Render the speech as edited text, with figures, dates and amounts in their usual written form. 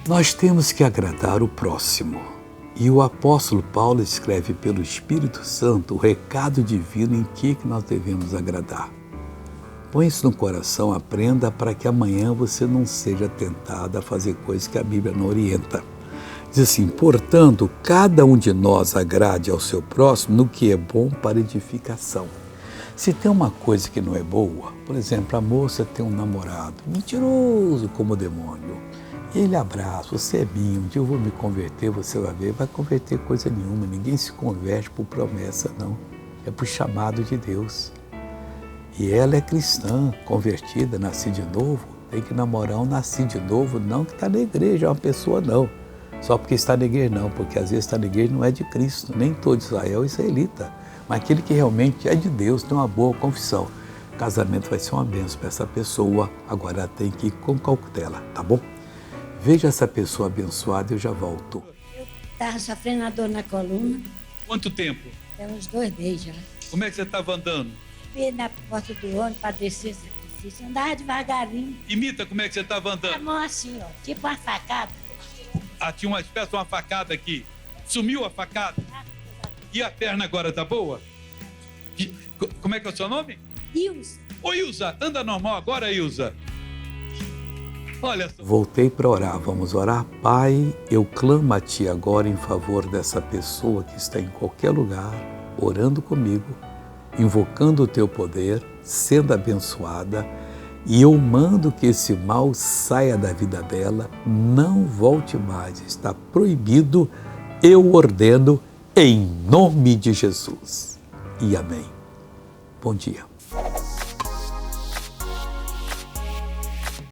Nós temos que agradar o próximo. E o apóstolo Paulo escreve pelo Espírito Santo o recado divino em que nós devemos agradar. Põe isso no coração, aprenda para que amanhã você não seja tentado a fazer coisas que a Bíblia não orienta. Diz assim: portanto, cada um de nós agrade ao seu próximo no que é bom para edificação. Se tem uma coisa que não é boa, por exemplo, a moça tem um namorado mentiroso como o demônio, e ele abraça, você é minha, um dia eu vou me converter, você vai ver, vai converter coisa nenhuma, ninguém se converte por promessa não, é por chamado de Deus. E ela é cristã, convertida, nascida de novo, tem que namorar um nascido de novo, não que está na igreja, é uma pessoa não. Só porque está na igreja não, porque às vezes está na igreja não é de Cristo, nem todo Israel é israelita, mas aquele que realmente é de Deus, tem uma boa confissão. O casamento vai ser uma bênção para essa pessoa, agora ela tem que ir com cautela, tá bom? Veja essa pessoa abençoada e eu já volto. Eu estava sofrendo a dor na coluna. Quanto tempo? Tem uns 2 meses já. Como é que você estava andando? Fui na porta do ônibus para descer esse sacrifício. Andava devagarinho. Imita como é que você estava A andando. mão assim, ó, tipo uma facada. Ah, tinha uma espécie de uma facada aqui. Sumiu a facada. E a perna agora tá boa? Como é que é o seu nome? Ilza. Ô Ilza, anda normal agora, Ilza. Olha só. Voltei para orar, vamos orar. Pai, eu clamo a Ti agora em favor dessa pessoa que está em qualquer lugar, orando comigo, invocando o Teu poder, sendo abençoada, e eu mando que esse mal saia da vida dela, não volte mais, está proibido, eu ordeno em nome de Jesus. E amém. Bom dia.